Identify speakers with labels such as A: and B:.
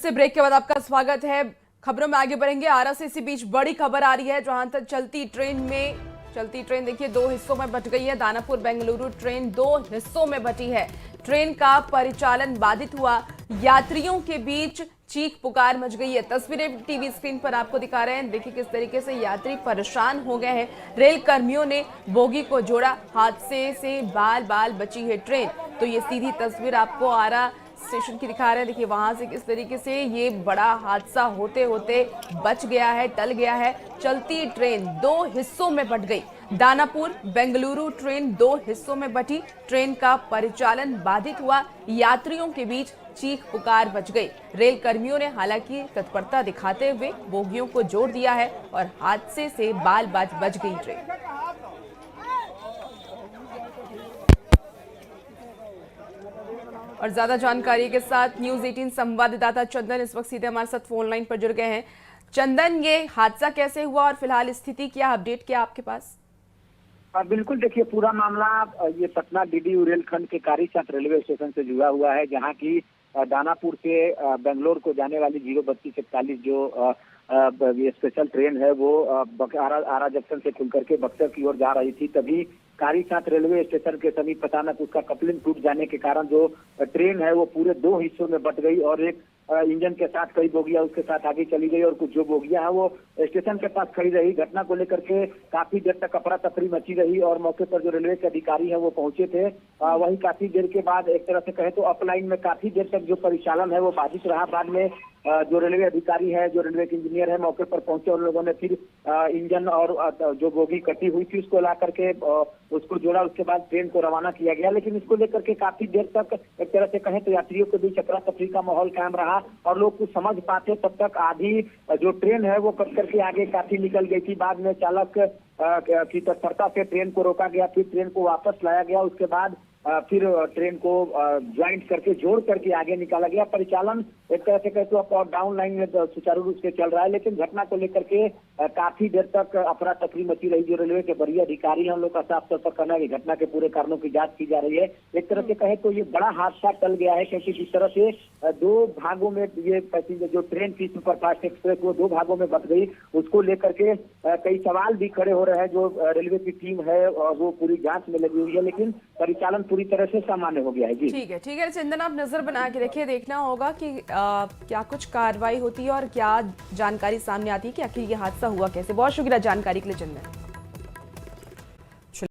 A: से ब्रेक के बाद आपका स्वागत है। खबरों में आगे बढ़ेंगे। आरा से इसी बीच बड़ी खबर आ रही है, जहां तक चलती ट्रेन देखिए दो हिस्सों में बंट गई है। दानापुर बेंगलुरु ट्रेन दो हिस्सों में बंटी है। ट्रेन का परिचालन बाधित हुआ, यात्रियों के बीच चीख पुकार मच गई है। तस्वीरें टीवी स्क्रीन पर आपको दिखा रहे हैं। देखिए किस तरीके से यात्री परेशान हो गए हैं। रेल कर्मियों ने बोगी को जोड़ा, हादसे से बाल बाल बची है ट्रेन। तो ये सीधी तस्वीर आपको आरा स्टेशन की दिखा रहे हैं। देखिए वहां से किस तरीके से ये बड़ा हादसा होते होते बच गया है, टल गया है। चलती ट्रेन दो हिस्सों में बंट गई। दानापुर बेंगलुरु ट्रेन दो हिस्सों में बंटी। ट्रेन का परिचालन बाधित हुआ, यात्रियों के बीच चीख पुकार बच गई। रेल कर्मियों ने हालांकि तत्परता दिखाते हुए बोगियों को जोड़ दिया है और हादसे से बाल बाल बच गई ट्रेन। और ज्यादा जानकारी के साथ न्यूज 18 संवाददाता चंदन इस वक्त सीधे हमारे साथ फोन लाइन पर जुड़ गए हैं। चंदन, ये हादसा कैसे हुआ और फिलहाल स्थिति क्या अपडेट क्या आपके पास?
B: बिल्कुल, देखिए पूरा मामला ये पटना डीडीयू रेलखंड के कारीचांद रेलवे स्टेशन से जुड़ा हुआ है, जहां की दानापुर से बेंगलोर को जाने वाली 03241 जो ये स्पेशल ट्रेन है वो आरा जंक्शन से खुल करके बक्सर की ओर जा रही थी। तभी कारीचांद रेलवे स्टेशन के समीप अचानक उसका कपलिंग टूट जाने के कारण जो ट्रेन है वो पूरे दो हिस्सों में बंट गई और एक इंजन के साथ कई बोगियां उसके साथ आगे चली गई और कुछ जो बोगियां है वो स्टेशन के पास खड़ी रही। घटना को लेकर के काफी देर तक अफरा तफरी मची रही और मौके पर जो रेलवे के अधिकारी हैं वो पहुंचे थे। वहीं काफी देर के बाद एक तरह से कहे तो अपलाइन में काफी देर तक जो परिचालन है वो बाधित रहा। बाद में जो रेलवे अधिकारी है, जो रेलवे के इंजीनियर है, मौके पर पहुंचे और लोगों ने फिर इंजन और जो बोगी कटी हुई थी उसको ला करके उसको जोड़ा। उसके बाद ट्रेन को रवाना किया गया, लेकिन इसको लेकर के काफी देर तक एक तरह से कहें तो यात्रियों के बीच अफरा तफरी का माहौल कायम रहा और लोग कुछ समझ पाते तब तक आधी जो ट्रेन है वो कट करके आगे काफी निकल गई थी। बाद में चालक की तत्परता से ट्रेन को रोका गया, फिर ट्रेन को वापस लाया गया। उसके बाद फिर ट्रेन को ज्वाइंट करके जोड़ करके आगे निकाला गया। परिचालन एक तरह से कहते तो अप और डाउन लाइन में सुचारू रूप से चल रहा है, लेकिन घटना को लेकर के काफी देर तक अफरा तफरी मची रही। जो रेलवे के वरीय अधिकारी हैं उन लोग का साफ तौर पर कहना है कि घटना के पूरे कारणों की जांच की जा रही है। एक तरह से कहे तो ये बड़ा हादसा टल गया है, क्योंकि जिस तरह से दो भागों में ये पैसेंजर जो ट्रेन थी सुपरफास्ट एक्सप्रेस वो दो भागों में बंट गई, उसको लेकर के कई सवाल भी खड़े हो रहे हैं। जो रेलवे की टीम है वो पूरी जांच में लगी हुई है, लेकिन परिचालन पूरी तरह से सामान्य हो गया है। जी
A: ठीक है चंदन, आप नजर बना के रखिए। देखना होगा कि क्या कुछ कार्रवाई होती है और क्या जानकारी सामने आती है कि आखिर ये हादसा हुआ कैसे। बहुत शुक्रिया जानकारी के लिए चंदन।